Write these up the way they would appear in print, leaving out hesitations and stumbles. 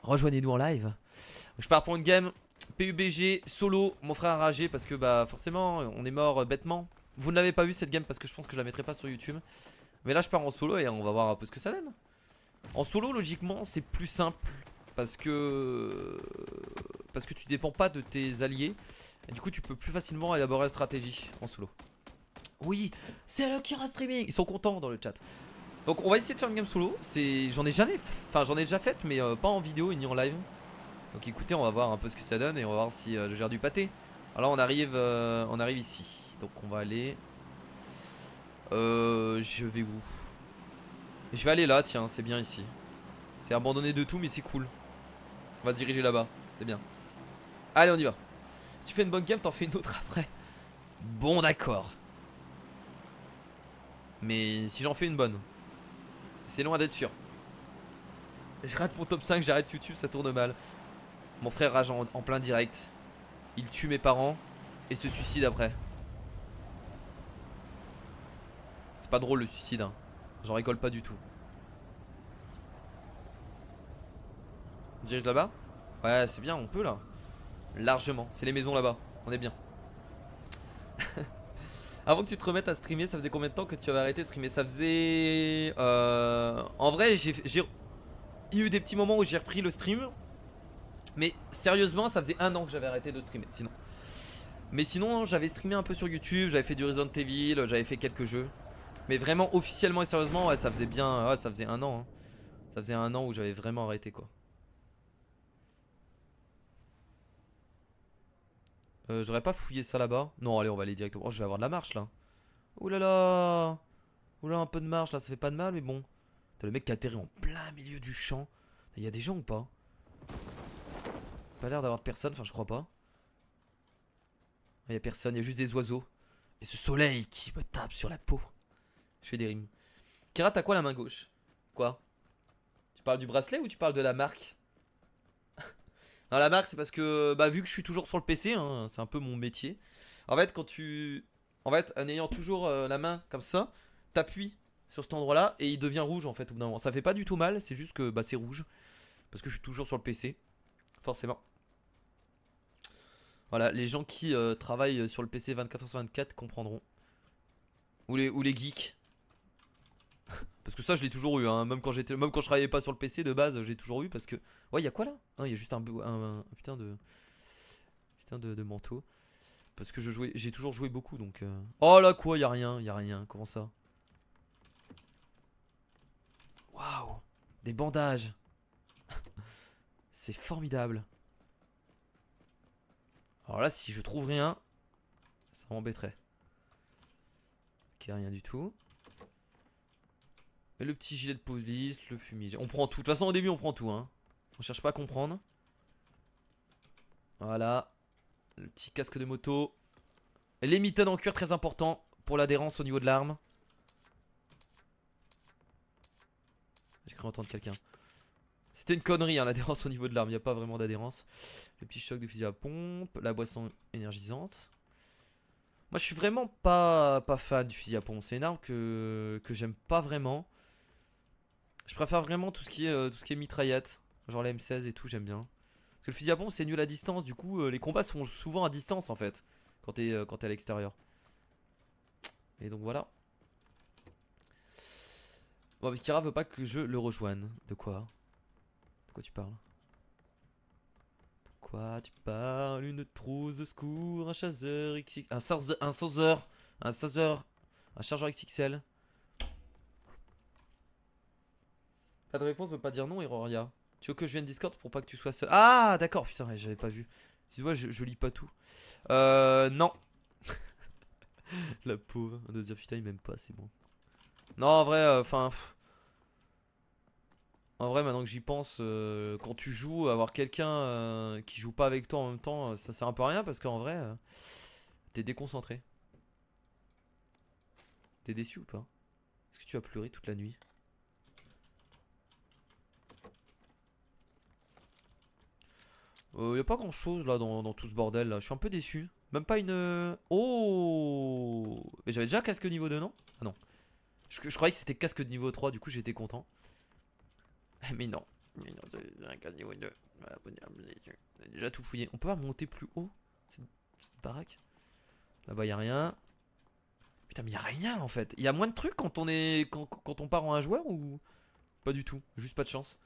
Rejoignez-nous en live. Je pars pour une game PUBG solo, mon frère a ragé parce que bah forcément on est mort bêtement. Vous ne l'avez pas vu cette game parce que je pense que je la mettrai pas sur YouTube. Mais là je pars en solo et on va voir un peu ce que ça donne. En solo logiquement c'est plus simple parce que tu dépends pas de tes alliés. Et du coup tu peux plus facilement élaborer la stratégie en solo. Oui, c'est le Kira Streaming. Ils sont contents dans le chat. Donc on va essayer de faire une game solo. J'en ai jamais, enfin j'en ai déjà fait mais pas en vidéo ni en live. Donc écoutez, on va voir un peu ce que ça donne et on va voir si je gère du pâté. Alors on arrive ici. Donc on va aller. Je vais où? Je vais aller là, tiens, c'est bien ici. C'est abandonné de tout mais c'est cool. On va se diriger là-bas, c'est bien. Allez, on y va. Si tu fais une bonne game, t'en fais une autre après. Bon, d'accord. Mais si j'en fais une bonne, c'est loin d'être sûr. Je rate mon top 5, j'arrête YouTube, ça tourne mal. Mon frère rage en plein direct. Il tue mes parents et se suicide après. C'est pas drôle le suicide, hein. J'en rigole pas du tout. On dirige là-bas? Ouais, c'est bien, on peut là. Largement, c'est les maisons là-bas. On est bien. Avant que tu te remettes à streamer, ça faisait combien de temps que tu avais arrêté de streamer? Ça faisait... En vrai, il y a eu des petits moments où j'ai repris le stream. Mais sérieusement, ça faisait 1 an que j'avais arrêté de streamer. Sinon. Mais sinon, j'avais streamé un peu sur YouTube. J'avais fait du Resident Evil. J'avais fait quelques jeux. Mais vraiment, officiellement et sérieusement, ouais, ça faisait bien... Ouais, ça faisait 1 an. Hein. Ça faisait 1 an où j'avais vraiment arrêté, quoi. J'aurais pas fouillé ça là-bas. Non, allez, on va aller directement. Oh, je vais avoir de la marche là. Ouh là là. Ouh là, un peu de marche là, ça fait pas de mal, mais bon. T'as le mec qui atterrit en plein milieu du champ. Il y a des gens ou pas? Pas l'air d'avoir de personne, enfin, je crois pas. Il y a personne, il y a juste des oiseaux. Et ce soleil qui me tape sur la peau. Je fais des rimes. Kira, t'as quoi la main gauche? Quoi? Tu parles du bracelet ou tu parles de la marque? Non, la marque, c'est parce que, bah, vu que je suis toujours sur le PC, hein, c'est un peu mon métier. En fait, En fait, en ayant toujours la main comme ça, t'appuies sur cet endroit-là et il devient rouge en fait au bout d'un moment. Ça fait pas du tout mal, c'est juste que bah, c'est rouge. Parce que je suis toujours sur le PC, forcément. Voilà, les gens qui travaillent sur le PC 24h sur 24 comprendront. Ou les geeks. Parce que ça, je l'ai toujours eu, hein. Même quand je travaillais pas sur le PC de base, j'ai toujours eu parce que. Ouais, il y a quoi là? Il y a juste un putain de manteau. Parce que j'ai toujours joué beaucoup donc. Oh là quoi, y a rien, y a rien. Comment ça? Waouh, des bandages. C'est formidable. Alors là, si je trouve rien, ça m'embêterait. Ok, rien du tout. Et le petit gilet de police, le fumigène. On prend tout. De toute façon, au début, on prend tout. Hein. On cherche pas à comprendre. Voilà. Le petit casque de moto. Et les mitaines en cuir, très important pour l'adhérence au niveau de l'arme. J'ai cru entendre quelqu'un. C'était une connerie, hein, l'adhérence au niveau de l'arme. Il n'y a pas vraiment d'adhérence. Le petit choc de fusil à pompe. La boisson énergisante. Moi, je suis vraiment pas fan du fusil à pompe. C'est une arme que j'aime pas vraiment. Je préfère vraiment tout ce qui est mitraillette. Genre la M16 et tout, j'aime bien. Parce que le fusil à pompe, c'est nul à distance. Du coup, les combats sont souvent à distance en fait. Quand t'es à l'extérieur. Et donc voilà. Bon, mais Kira veut pas que je le rejoigne. De quoi? De quoi tu parles? De quoi tu parles? Une trousse de secours, un chasseur XXL. Un chargeur XXL. Pas de réponse, veut pas dire non, Iroria. Tu veux que je vienne Discord pour pas que tu sois seul? Ah, d'accord, putain, ouais, j'avais pas vu. Excuse-moi, je lis pas tout. Non. La pauvre. On doit se dire, putain, il m'aime pas, c'est bon. Non, en vrai, enfin. En vrai, maintenant que j'y pense, quand tu joues, avoir quelqu'un qui joue pas avec toi en même temps, ça sert un peu à rien parce qu'en vrai, t'es déconcentré. T'es déçu ou pas? Est-ce que tu as pleuré toute la nuit? Y a pas grand chose là dans tout ce bordel là. Je suis un peu déçu. Même pas une. Oh! Mais j'avais déjà casque niveau 2, non? Ah non. Je croyais que c'était casque de niveau 3, du coup j'étais content. Mais non. Déjà tout fouillé. On peut pas monter plus haut cette baraque. Là-bas y a rien. Putain mais y a rien en fait. Y a moins de trucs quand on est quand on part en un joueur ou pas du tout. Juste pas de chance.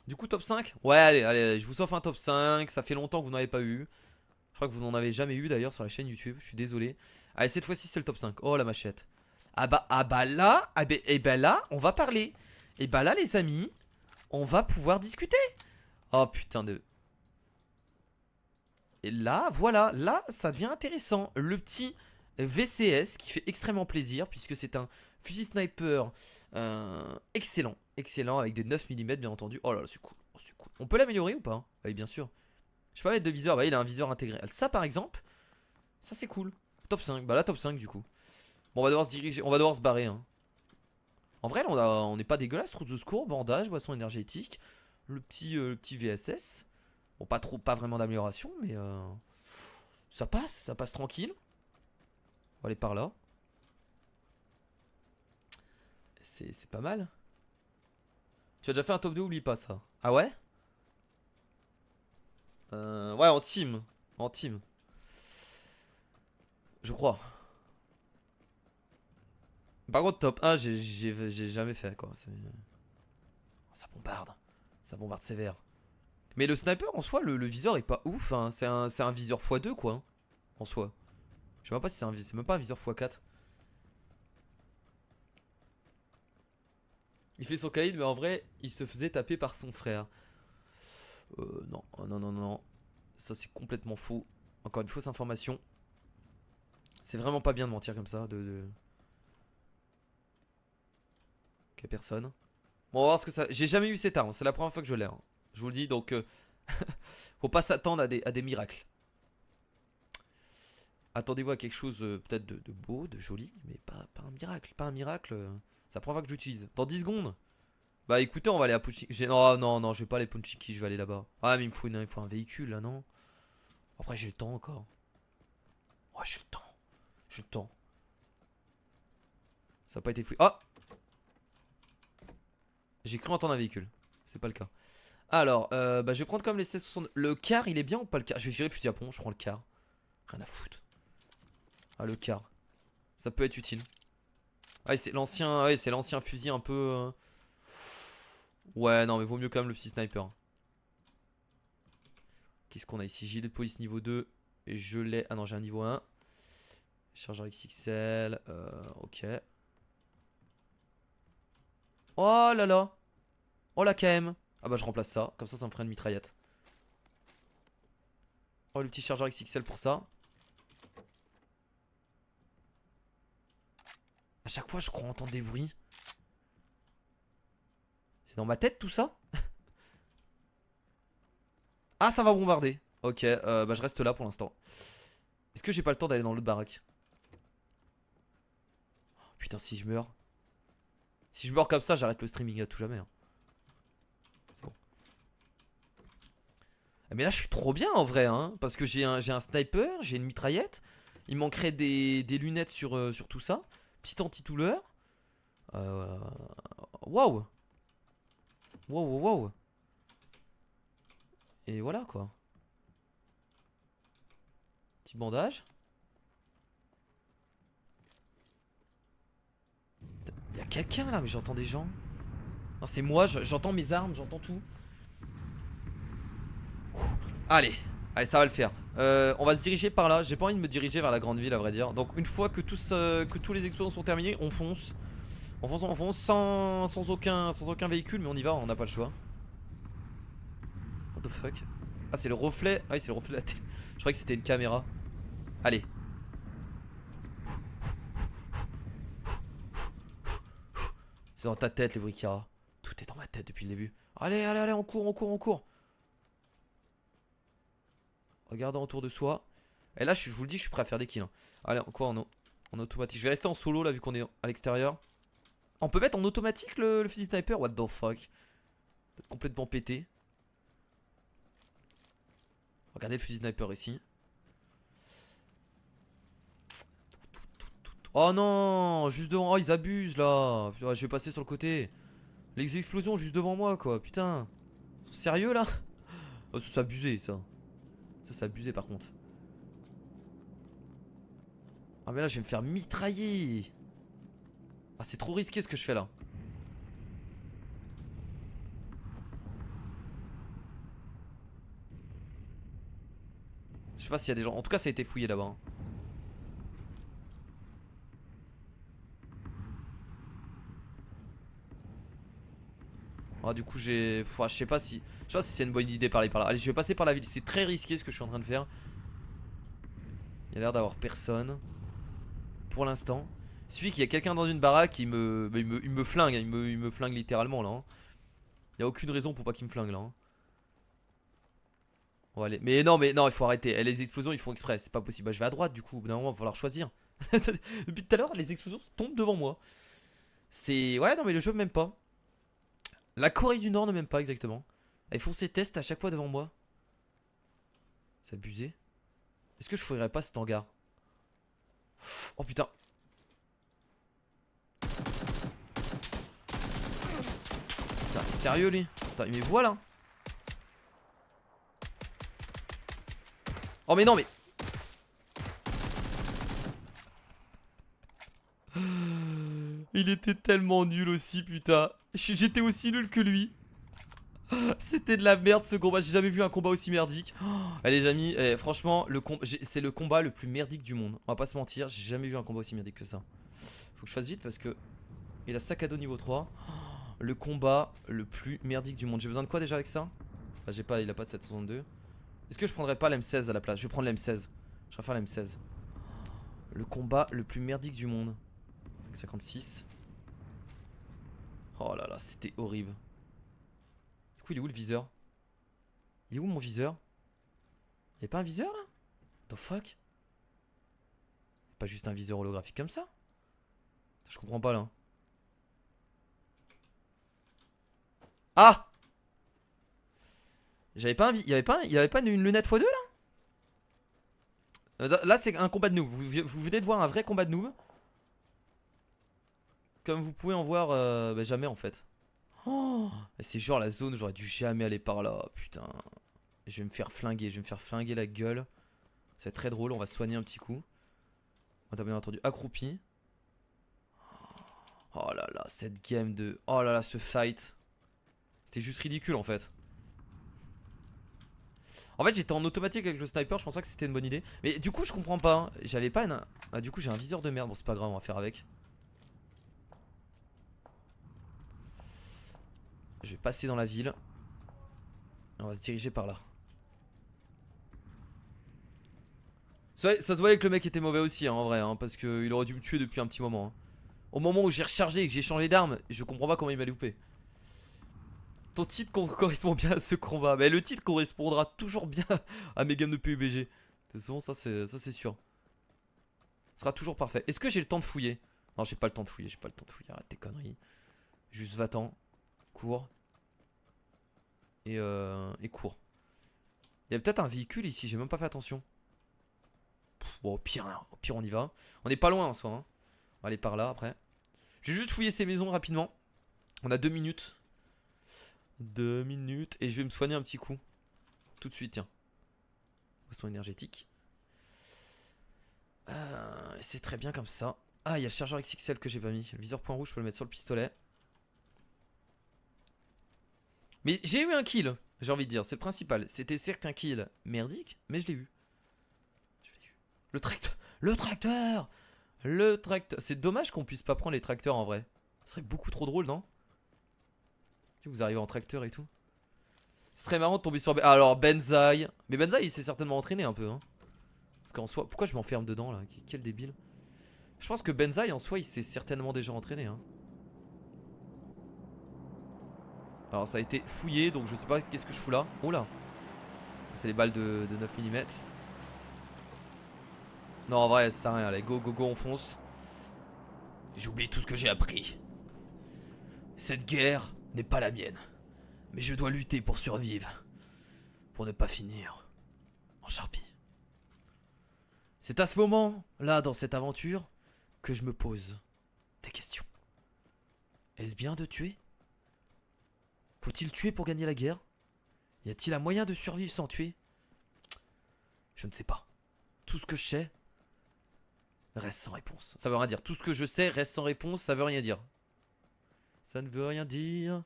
Du coup top 5. Ouais allez, je vous offre un top 5. Ça fait longtemps que vous n'en avez pas eu. Je crois que vous en avez jamais eu d'ailleurs sur la chaîne YouTube. Je suis désolé. Allez cette fois-ci c'est le top 5. Oh la machette. Ah bah là, et bah là on va parler. Et bah là les amis, on va pouvoir discuter. Oh putain de... Et là, voilà, là, ça devient intéressant. Le petit VCS qui fait extrêmement plaisir puisque c'est un fusil sniper excellent. Excellent avec des 9 mm bien entendu. Oh là là, c'est cool. Oh, c'est cool. On peut l'améliorer ou pas? Oui, bien sûr. Je peux pas mettre de viseur. Bah, il a un viseur intégré. Ça, par exemple, ça c'est cool. Top 5. Bah là, top 5 du coup. Bon, on va devoir se diriger. On va devoir se barrer. Hein. En vrai, là, on n'est pas dégueulasse. Trousse de secours, bandage, boisson énergétique. Le petit VSS. Bon, pas vraiment d'amélioration, mais ça passe tranquille. On va aller par là. C'est pas mal. Tu as déjà fait un top 2, oublie pas ça. Ah ouais? Ouais, en team. En team. Je crois. Par contre, top 1, j'ai jamais fait quoi. Ça bombarde. Ça bombarde sévère. Mais le sniper en soi, le viseur est pas ouf. Hein. C'est un viseur x2 quoi. Hein, en soi. Je sais même pas si c'est même pas un viseur x4. Il fait son caïd, mais en vrai, il se faisait taper par son frère. Non, oh, non, non, non. Ça, c'est complètement faux. Encore une fausse information. C'est vraiment pas bien de mentir comme ça. Ok, personne. Bon, on va voir ce que ça. J'ai jamais eu cette arme. C'est la première fois que je l'ai. Hein. Je vous le dis, donc. Faut pas s'attendre à des miracles. Attendez-vous à quelque chose peut-être de beau, de joli, mais pas un miracle. Pas un miracle. C'est la première fois que j'utilise. Dans 10 secondes. Bah écoutez, on va aller à Punchiki. Non, non, non, je vais pas aller à Punchiki, je vais aller là-bas. Ah, mais il me faut un véhicule là, non? Après, j'ai le temps encore. Ouais, j'ai le temps. J'ai le temps. Ça n'a pas été fouillé. Ah! J'ai cru entendre un véhicule. C'est pas le cas. Alors, bah je vais prendre comme les 1660. Le car, il est bien ou pas le car? Je vais virer le fusil à pompe, je prends le car. Rien à foutre. Ah, le car. Ça peut être utile. Ah, c'est l'ancien. Ouais, c'est l'ancien fusil un peu. Ouais, non, mais vaut mieux quand même le fusil sniper. Qu'est-ce qu'on a ici? Gilet de police niveau 2. Et je l'ai. Ah non, j'ai un niveau 1. Chargeur XXL. Ok. Oh là là. Oh la KM. Ah bah je remplace ça. Comme ça me ferait une mitraillette. Oh le petit chargeur XXL pour ça. À chaque fois je crois entendre des bruits. C'est dans ma tête tout ça? Ah ça va bombarder. Ok bah je reste là pour l'instant. Est-ce que j'ai pas le temps d'aller dans l'autre baraque? Putain si je meurs. Si je meurs comme ça j'arrête le streaming à tout jamais hein. C'est bon. Ah, mais là je suis trop bien en vrai hein. Parce que j'ai un sniper, j'ai une mitraillette. Il manquerait des lunettes sur tout ça. Petit anti-touleur. Waouh. Waouh waouh. Et voilà quoi. Petit bandage. Y'a quelqu'un là, mais j'entends des gens. Non, c'est moi, j'entends mes armes, j'entends tout. Allez, allez, ça va le faire. On va se diriger par là. J'ai pas envie de me diriger vers la grande ville, à vrai dire. Donc, une fois que tous les explosions sont terminés, on fonce. On fonce sans aucun véhicule, mais on y va, on n'a pas le choix. What the fuck? Ah, c'est le reflet. Ah, oui, c'est le reflet de la télé. Je croyais que c'était une caméra. Allez. C'est dans ta tête, les Brikara. Tout est dans ma tête depuis le début. Allez, allez, allez, on court, on court, on court. Regardons autour de soi. Et là, je vous le dis, je suis prêt à faire des kills. Hein. Allez, quoi en automatique. Je vais rester en solo là, vu qu'on est à l'extérieur. On peut mettre en automatique le fusil sniper? What the fuck? Complètement pété. Regardez le fusil sniper ici. Oh non, juste devant. Oh, ils abusent là. Putain, je vais passer sur le côté. Les explosions juste devant moi quoi. Putain. Ils sont sérieux là? Oh, ça c'est abusé ça. Ça c'est abusé par contre. Ah mais là je vais me faire mitrailler. Ah c'est trop risqué ce que je fais là. Je sais pas s'il y a des gens. En tout cas ça a été fouillé là-bas hein. Ah du coup j'ai... je sais pas si... Je sais pas si c'est une bonne idée par là. Allez je vais passer par la ville. C'est très risqué ce que je suis en train de faire. Il y a l'air d'avoir personne. Pour l'instant. Il suffit qu'il y ait quelqu'un dans une baraque, il me flingue. Il me flingue littéralement là hein. Il y a aucune raison pour pas qu'il me flingue là hein. On va aller. Mais non, il faut arrêter. Eh, les explosions, ils font exprès. C'est pas possible. Bah, je vais à droite, du coup. Au bout d'un moment, il va falloir choisir. Depuis tout à l'heure, les explosions tombent devant moi. C'est. Ouais, non, mais le jeu m'aime pas. La Corée du Nord ne m'aime pas exactement. Ils font ces tests à chaque fois devant moi. C'est abusé. Est-ce que je fouillerais pas cet hangar? Oh putain. Putain, sérieux, lui? Putain, mais voilà. Oh, mais non, mais. Il était tellement nul aussi, putain. J'étais aussi nul que lui. C'était de la merde ce combat. J'ai jamais vu un combat aussi merdique. Allez, les amis, franchement, c'est le combat le plus merdique du monde. On va pas se mentir, j'ai jamais vu un combat aussi merdique que ça. Faut que je fasse vite parce que il a sac à dos niveau 3. Le combat le plus merdique du monde. J'ai besoin de quoi déjà avec ça? Ah, j'ai pas, il a pas de 762. Est-ce que je prendrais pas l'M16 à la place? Je vais prendre l'M16. Je préfère l'M16. Le combat le plus merdique du monde. 56. Oh là là, c'était horrible. Du coup, il est où le viseur? Il est où mon viseur? Y'a pas un viseur là? The fuck? Pas juste un viseur holographique comme ça? Je comprends pas là. Ah! J'avais pas un y'avait pas une lunette x2 là? Là c'est un combat de noob. Vous venez de voir un vrai combat de noob. Comme vous pouvez en voir bah, jamais en fait. Oh, c'est genre la zone, j'aurais dû jamais aller par là. Putain. Je vais me faire flinguer, la gueule. C'est très drôle, on va se soigner un petit coup. On a bien entendu accroupi. Oh là là, cette game de... Oh là là, ce fight. C'était juste ridicule en fait. En fait j'étais en automatique avec le sniper, je pensais que c'était une bonne idée. Mais du coup je comprends pas hein. J'avais pas une... Ah du coup j'ai un viseur de merde, bon c'est pas grave, on va faire avec. Je vais passer dans la ville. On va se diriger par là. Ça se voyait que le mec était mauvais aussi hein, en vrai hein, parce qu'il aurait dû me tuer depuis un petit moment hein. Au moment où j'ai rechargé et que j'ai changé d'arme, je comprends pas comment il m'a loupé. Ton titre correspond bien à ce combat. Mais le titre correspondra toujours bien à mes games de PUBG. De toute façon, ça c'est sûr. Ce sera toujours parfait. Est-ce que j'ai le temps de fouiller? Non, j'ai pas le temps de fouiller, arrête tes conneries. Juste va-t'en, cours. Et cours. Il y a peut-être un véhicule ici, j'ai même pas fait attention. Bon, au pire on y va. On est pas loin en soi hein. On va aller par là après. Je vais juste fouiller ces maisons rapidement. On a 2 minutes. 2 minutes. Et je vais me soigner un petit coup. Tout de suite, tiens. Boisson énergétique. C'est très bien comme ça. Ah, il y a le chargeur XXL que j'ai pas mis. Le viseur point rouge, je peux le mettre sur le pistolet. Mais j'ai eu un kill, j'ai envie de dire. C'est le principal. C'était certes un kill merdique, mais je l'ai eu. Le tracteur. Le tracteur. Le tracteur. C'est dommage qu'on puisse pas prendre les tracteurs en vrai. Ce serait beaucoup trop drôle, non? Si vous arrivez en tracteur et tout. Ce serait marrant de tomber sur... Alors Benzaï. Mais Benzaï il s'est certainement entraîné un peu hein. Parce qu'en soi... Pourquoi je m'enferme dedans là? Quel débile. Je pense que Benzaï en soi il s'est certainement déjà entraîné hein. Alors ça a été fouillé donc je sais pas qu'est-ce que je fous là. Oh là. C'est les balles de 9 mm. Non en vrai ça sert à rien. Allez go go go on fonce. J'oublie tout ce que j'ai appris. Cette guerre n'est pas la mienne. Mais je dois lutter pour survivre. Pour ne pas finir en charpie. C'est à ce moment, là, dans cette aventure, que je me pose des questions. Est-ce bien de tuer? Faut-il tuer pour gagner la guerre? Y a-t-il un moyen de survivre sans tuer? Je ne sais pas. Tout ce que je sais reste sans réponse. Ça veut rien dire. Tout ce que je sais reste sans réponse, ça veut rien dire. Ça ne veut rien dire.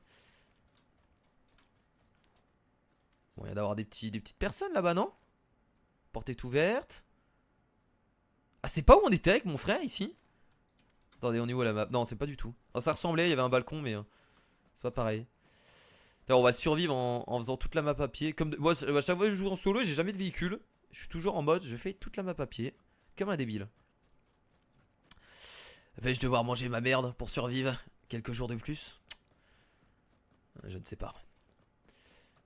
Bon, il y a d'avoir des petites personnes là-bas, non? Porte est ouverte. Ah, c'est pas où on était avec mon frère ici? Attendez, on est où à la map? Non, c'est pas du tout. Oh, ça ressemblait, il y avait un balcon, mais c'est pas pareil. Alors, on va survivre en faisant toute la map à pied. Comme moi, à chaque fois que je joue en solo, j'ai jamais de véhicule. Je suis toujours en mode, je fais toute la map à pied. Comme un débile. Vais-je devoir manger ma merde pour survivre quelques jours de plus? Je ne sais pas.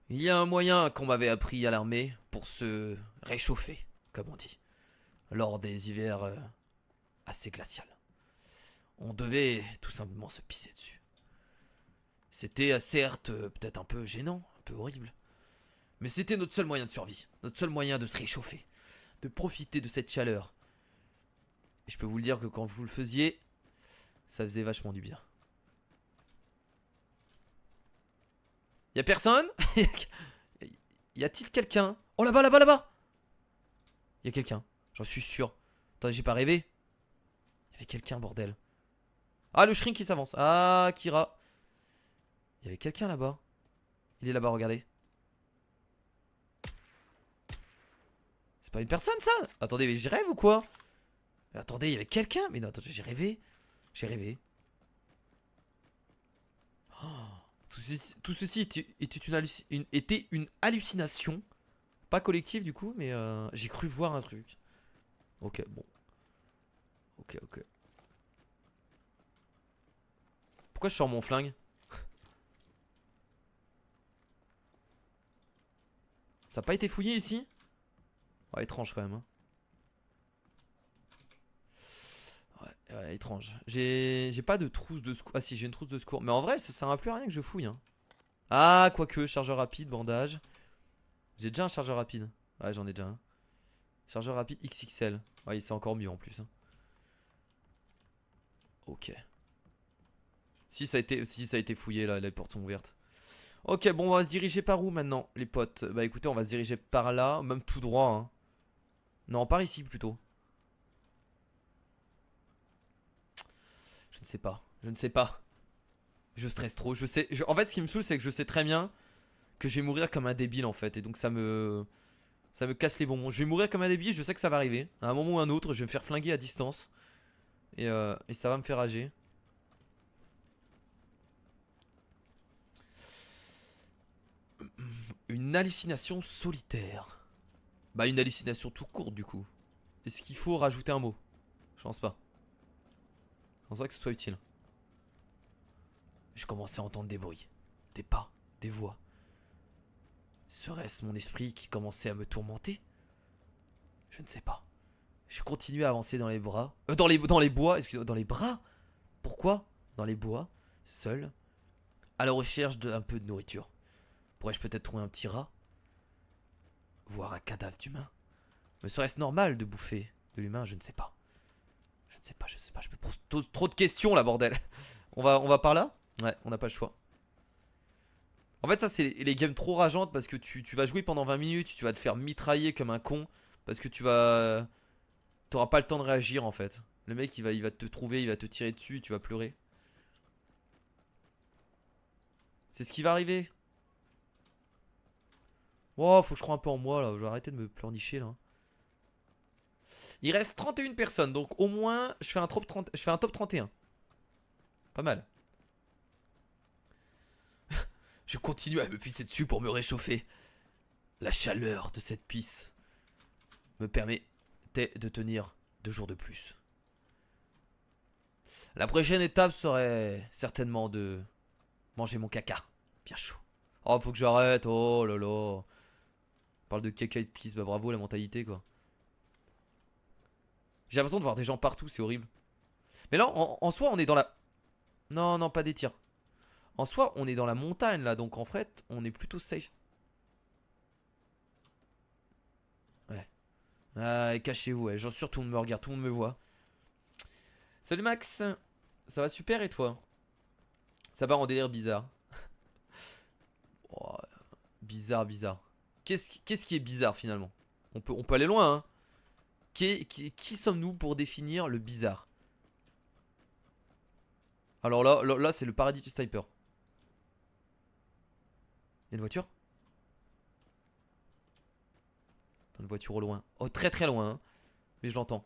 Il y a un moyen qu'on m'avait appris à l'armée pour se réchauffer, comme on dit, lors des hivers assez glaciales. On devait tout simplement se pisser dessus. C'était certes peut-être un peu gênant, un peu horrible. Mais c'était notre seul moyen de survie. Notre seul moyen de se réchauffer. De profiter de cette chaleur. Et je peux vous le dire que quand vous le faisiez, ça faisait vachement du bien. Y'a personne? Y a-t-il quelqu'un? Oh là-bas, là-bas, là-bas! Y'a quelqu'un, j'en suis sûr. Attendez, j'ai pas rêvé. Y'avait quelqu'un, bordel. Ah, le shrink qui s'avance. Ah, Kira. Y'avait quelqu'un là-bas. Il est là-bas, regardez. C'est pas une personne ça? Attendez, mais j'y rêve ou quoi? Mais attendez, il y avait quelqu'un? Mais non, attendez, j'ai rêvé. J'ai rêvé. Oh, tout ceci était une hallucination. Pas collective du coup, mais j'ai cru voir un truc. Ok, bon. Ok, ok. Pourquoi je sors mon flingue? Ça a pas été fouillé ici? Ouais, étrange quand même. Hein. Ouais, étrange. J'ai pas de trousse de secours. Ah si, j'ai une trousse de secours. Mais en vrai, ça sert à plus à rien que je fouille. Hein. Ah, quoique, chargeur rapide, bandage. J'ai déjà un chargeur rapide. Ouais, j'en ai déjà un. Chargeur rapide XXL. Ouais, c'est encore mieux en plus. Hein. Ok. Si ça a été fouillé là, les portes sont ouvertes. Ok, bon, on va se diriger par où maintenant, les potes? Bah écoutez, on va se diriger par là, même tout droit. Hein. Non, par ici plutôt. Je ne sais pas. Je ne sais pas. Je stresse trop. Je sais. En fait, ce qui me saoule, c'est que je sais très bien que je vais mourir comme un débile en fait. Et donc ça me. Ça me casse les bonbons. Je vais mourir comme un débile, je sais que ça va arriver. À un moment ou un autre, je vais me faire flinguer à distance. Et ça va me faire rager. Une hallucination solitaire. Bah une hallucination tout courte du coup. Est-ce qu'il faut rajouter un mot? Je pense pas. Je pense pas que ce soit utile. Je commençais à entendre des bruits. Des pas, des voix. Serait-ce mon esprit qui commençait à me tourmenter? Je ne sais pas. Je continuais à avancer dans les bras. Dans les bois, excusez-moi, dans les bras. Pourquoi? Dans les bois, seul, à la recherche d'un peu de nourriture. Pourrais-je peut-être trouver un petit rat? Voir un cadavre d'humain? Me serait-ce normal de bouffer de l'humain? Je ne sais pas. Je ne sais pas, je sais pas. Je me pose trop de questions là, bordel. On va par là? Ouais, on n'a pas le choix. En fait, ça, c'est les games trop rageantes parce que tu vas jouer pendant 20 minutes, tu vas te faire mitrailler comme un con. Parce que t'auras pas le temps de réagir en fait. Le mec, il va te trouver, il va te tirer dessus, tu vas pleurer. C'est ce qui va arriver. Oh, faut que je croie un peu en moi là. Je vais arrêter de me pleurnicher là. Il reste 31 personnes, donc au moins je fais un top 31. Pas mal. Je continue à me pisser dessus pour me réchauffer. La chaleur de cette pisse me permet de tenir 2 jours de plus. La prochaine étape serait certainement de manger mon caca. Bien chaud. Oh, faut que j'arrête. Oh là là. On parle de caca et de pisse. Bah bravo la mentalité quoi. J'ai l'impression de voir des gens partout, c'est horrible. Mais là, en soi, on est dans la... Non, non, pas des tirs. En soi, on est dans la montagne là, donc en fait, on est plutôt safe. Ouais. Ah, cachez-vous, ouais. J'en suis sûr, tout le monde me regarde, tout le monde me voit. Salut Max. Ça va super et toi? Ça part en délire bizarre. Oh, bizarre, bizarre. Qu'est-ce qui est bizarre finalement? On peut aller loin, hein. Qui sommes-nous pour définir le bizarre? Alors là c'est le paradis du sniper. Y'a une voiture? Une voiture au loin. Oh, très très loin, hein. Mais je l'entends.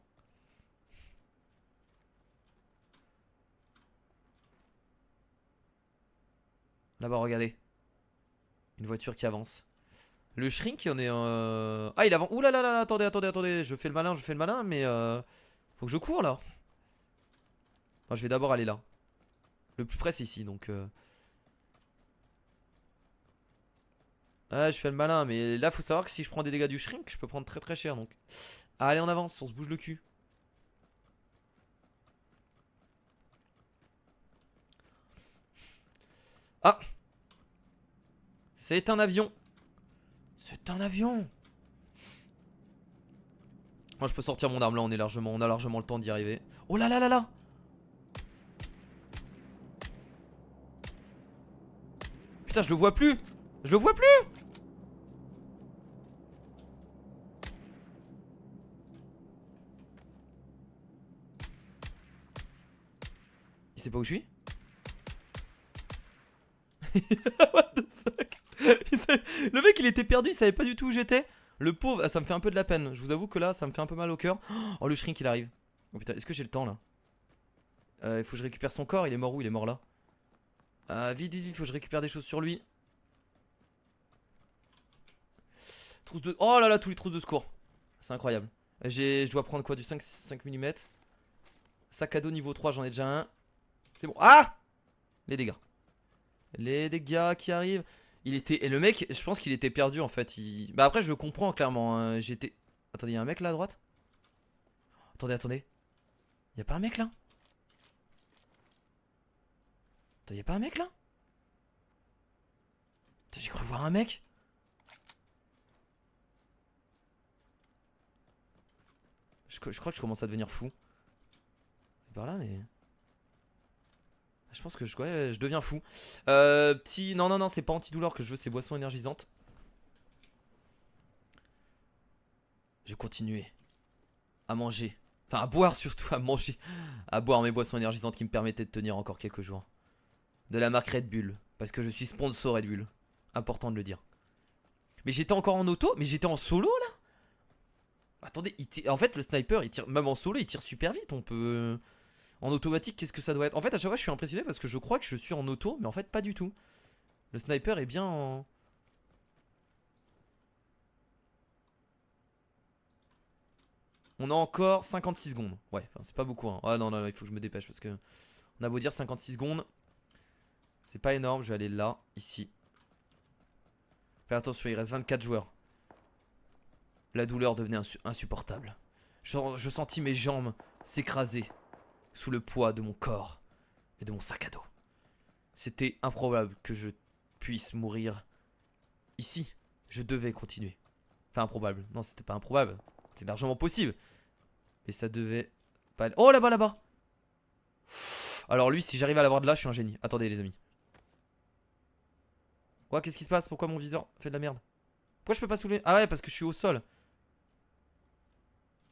Là-bas, regardez. Une voiture qui avance. Le shrink, il en est Ah, il avance. Ouh là là là, attendez, attendez, attendez. Je fais le malin, mais faut que je cours là. Enfin, je vais d'abord aller là. Le plus près, c'est ici, donc. Ah, je fais le malin, mais là, faut savoir que si je prends des dégâts du shrink, je peux prendre très très cher, donc. Allez, on avance, on se bouge le cul. Ah! C'est un avion! C'est un avion! Moi, je peux sortir mon arme là, on a largement le temps d'y arriver. Oh là là là là! Putain, je le vois plus! Je le vois plus! Il sait pas où je suis? What the fuck? Le mec il était perdu, il savait pas du tout où j'étais. Le pauvre, ça me fait un peu de la peine. Je vous avoue que là, ça me fait un peu mal au cœur. Oh, le shrink il arrive. Oh putain, est-ce que j'ai le temps là? Il faut que je récupère son corps, il est mort où? Il est mort là. Vite, vite, vite, faut que je récupère des choses sur lui. Trousse de. Oh là là, tous les trousses de secours. C'est incroyable. Je dois prendre quoi? Du 5 mm. Sac à dos niveau 3, j'en ai déjà un. C'est bon. Ah! Les dégâts. Les dégâts qui arrivent. Il était. Et le mec, je pense qu'il était perdu en fait. Bah après, je comprends clairement, hein. J'étais. Attendez, y'a un mec là à droite? Attendez, attendez. Y'a pas un mec là? Attends, y'a pas un mec là? J'ai cru voir un mec. Je crois que je commence à devenir fou. Par là, mais. Je pense que ouais, je deviens fou. Petit. Non, non, non, c'est pas antidouleur que je veux, c'est boisson énergisante. Je vais continuer à manger. Enfin, à boire surtout, à manger. À boire mes boissons énergisantes qui me permettaient de tenir encore quelques jours. De la marque Red Bull. Parce que je suis sponsor Red Bull. Important de le dire. Mais j'étais encore en auto, mais j'étais en solo là. Attendez, en fait, le sniper, il tire. Même en solo, il tire super vite. On peut. En automatique, qu'est-ce que ça doit être? En fait, à chaque fois, je suis impressionné parce que je crois que je suis en auto, mais en fait, pas du tout. Le sniper est bien en. On a encore 56 secondes. Ouais, enfin, c'est pas beaucoup. Hein. Ah non, non, il faut que je me dépêche parce que. On a beau dire 56 secondes. C'est pas énorme. Je vais aller là, ici. Fais attention, il reste 24 joueurs. La douleur devenait insupportable. Je sentis mes jambes s'écraser sous le poids de mon corps et de mon sac à dos. C'était improbable que je puisse mourir ici. Je devais continuer. Enfin, improbable. Non, c'était pas improbable. C'était largement possible. Mais ça devait pas aller. Oh, là-bas, là-bas. Alors, lui, si j'arrive à l'avoir de là, je suis un génie. Attendez, les amis. Quoi, qu'est-ce qui se passe? Pourquoi mon viseur fait de la merde? Pourquoi je peux pas soulever? Ah ouais, parce que je suis au sol.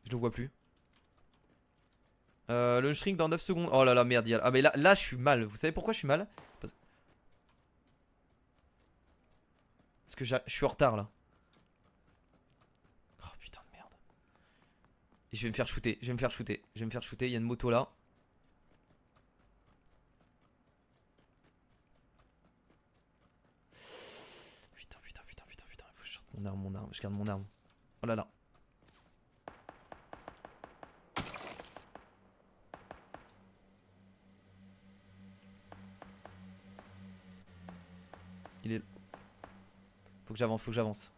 Je le vois plus. Le shrink dans 9 secondes. Oh là là, merde. Ah, mais là, je suis mal. Vous savez pourquoi je suis mal? Parce que je suis en retard là. Oh putain de merde. Et je vais me faire shooter. Je vais me faire shooter. Je vais me faire shooter. Il y a une moto là. Putain, putain, putain, putain, putain. Il faut que je sorte mon arme, mon arme. Je garde mon arme. Oh là là. Il est. Faut que j'avance, faut que j'avance.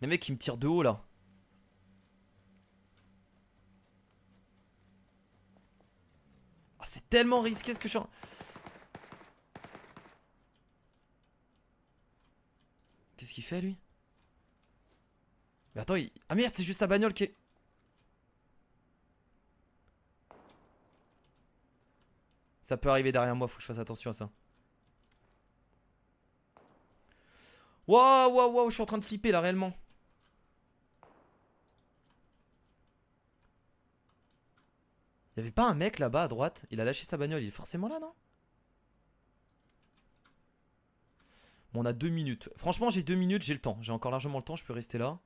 Les mecs qui me tirent de haut là. Ah, c'est tellement risqué ce que je suis en... Qu'est-ce qu'il fait lui? Mais attends, il... Ah merde, c'est juste sa bagnole qui est... Ça peut arriver derrière moi, faut que je fasse attention à ça. Waouh, waouh, waouh, je suis en train de flipper là réellement. Y'avait pas un mec là-bas à droite? Il a lâché sa bagnole, il est forcément là, non? Bon, on a 2 minutes. Franchement, j'ai 2 minutes, j'ai le temps. J'ai encore largement le temps, je peux rester là.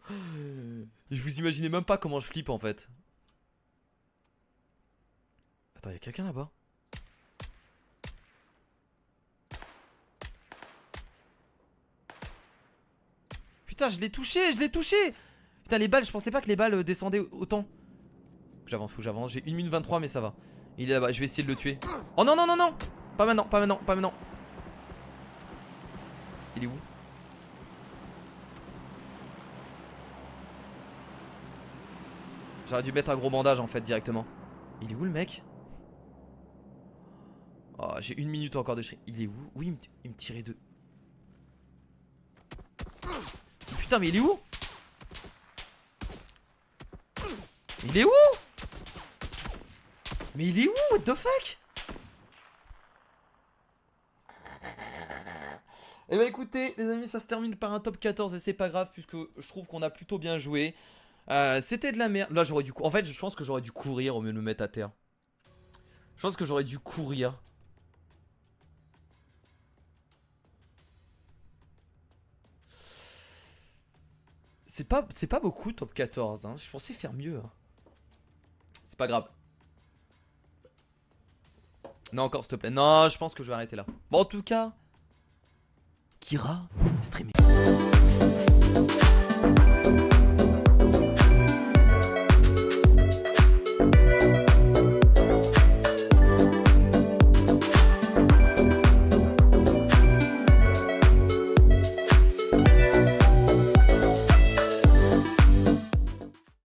Je vous imaginez même pas comment je flippe en fait. Attends, y'a quelqu'un là-bas? Putain, je l'ai touché, je l'ai touché! Putain, les balles, je pensais pas que les balles descendaient autant. J'avance, faut que j'avance. J'ai 1 minute 23, mais ça va. Il est là-bas, je vais essayer de le tuer. Oh non, non, non, non! Pas maintenant, pas maintenant, pas maintenant. Il est où? J'aurais dû mettre un gros bandage en fait directement. Il est où le mec? Oh, j'ai 1 minute encore de shrink. Il est où? Oui, il me tirait de. Putain, mais il est où? Il est où? Mais il est où? What the fuck? Eh bah écoutez les amis, ça se termine par un top 14 et c'est pas grave puisque je trouve qu'on a plutôt bien joué. C'était de la merde. Là j'aurais dû... En fait je pense que j'aurais dû courir au lieu de me mettre à terre. Je pense que j'aurais dû courir. C'est pas beaucoup top 14 hein. Je pensais faire mieux hein. C'est pas grave. Non encore s'il te plaît. Non je pense que je vais arrêter là. Bon en tout cas Kira streamer.